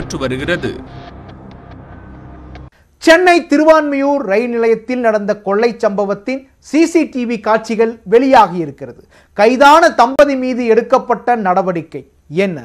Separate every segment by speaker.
Speaker 1: நடைபெற்று வருகிறது.
Speaker 2: சென்னை திருவான்மியூர் ரயில் நிலையத்தில் நடந்த கொள்ளை சம்பவத்தின் சிசிடிவி காட்சிகள் வெளியாகி இருக்கிறது. கைதான தம்பதி மீது எடுக்கப்பட்ட நடவடிக்கை என்ன?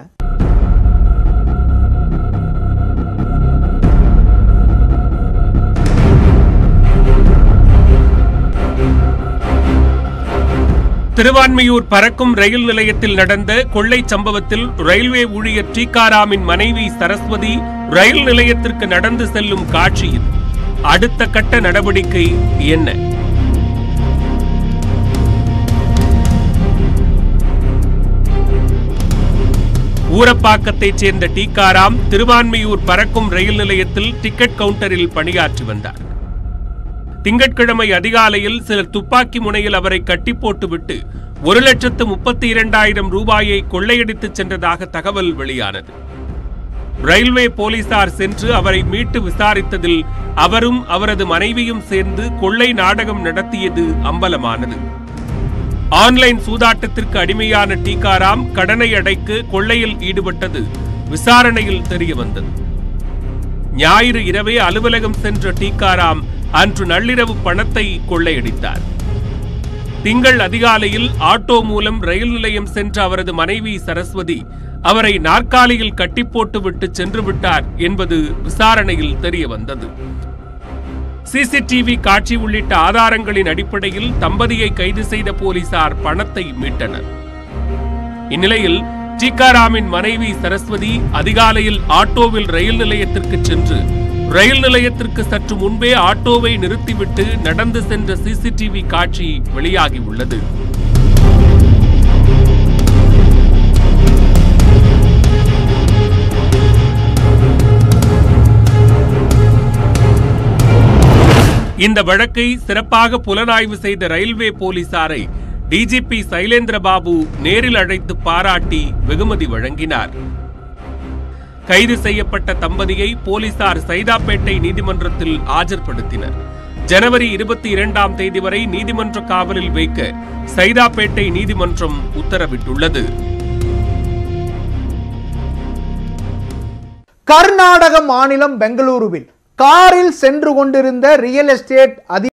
Speaker 1: திருவான்மியூர் பறக்கும் ரயில் நிலையத்தில் நடந்த கொள்ளை சம்பவத்தில் ரயில்வே ஊழியர் டீகாராமின் மனைவி சரஸ்வதி ரயில் நிலையத்திற்கு நடந்து செல்லும் காட்சியில் அடுத்த கட்ட நடவடிக்கை என்ன? ஊரப்பாக்கத்தைச் சேர்ந்த டீகாராம் திருவான்மியூர் பறக்கும் ரயில் நிலையத்தில் டிக்கெட் கவுண்டரில் பணியாற்றி வந்தார். திங்கட்கிழமை அதிகாலையில் சிலர் துப்பாக்கி முனையில் அவரை கட்டி போட்டுவிட்டு 1,32,000 ரூபாயை கொள்ளையடித்துச் சென்றதாக தகவல் வெளியானது. ரயில்வே போலீசார் சென்று அவரை மீட்டு விசாரித்ததில் அவரும் அவரது மனைவியும் சேர்ந்து கொள்ளை நாடகம் நடத்தியது அம்பலமானது. ஆன்லைன் சூதாட்டத்திற்கு அடிமையான டீகாராம் கடனை அடைக்க கொள்ளையில் ஈடுபட்டது விசாரணையில் தெரியவந்தது. ஞாயிறு இரவே அலுவலகம் சென்ற டீகாராம் அன்று நள்ளிரவு பணத்தை கொள்ளையடித்தார். திங்கள் அதிகாலையில் ஆட்டோ மூலம் ரயில் நிலையம் சென்ற அவரது மனைவி சரஸ்வதி அவரை நாற்காலியில் கட்டி போட்டுவிட்டு சென்று விட்டார் என்பது விசாரணையில் தெரிய வந்தது. சிசிடிவி காட்சி உள்ளிட்ட ஆதாரங்களின் அடிப்படையில் தம்பதியை கைது செய்த போலீசார் பணத்தை மீட்டனர். இந்நிலையில் டீகாராமின் மனைவி சரஸ்வதி அதிகாலையில் ஆட்டோவில் ரயில் நிலையத்திற்கு சென்று ரயில் நிலையத்திற்கு சற்று முன்பே ஆட்டோவை நிறுத்திவிட்டு நடந்து சென்ற சிசிடிவி காட்சி வெளியாகியுள்ளது. இந்த வழக்கை சிறப்பாக புலனாய்வு செய்த ரயில்வே போலீசாரை டிஜிபி சைலேந்திரபாபு நேரில் அழைத்து பாராட்டி வெகுமதி வழங்கினார். கைது செய்யப்பட்ட தம்பதியை போலீசார் சைதாப்பேட்டை நீதிமன்றத்தில் ஆஜர்படுத்தினர். ஜனவரி 22ஆம் தேதி வரை நீதிமன்ற காவலில் வைக்க சைதாப்பேட்டை நீதிமன்றம் உத்தரவிட்டுள்ளது.
Speaker 2: கர்நாடக மாநிலம் பெங்களூருவில் காரில் சென்று கொண்டிருந்த ரியல் எஸ்டேட்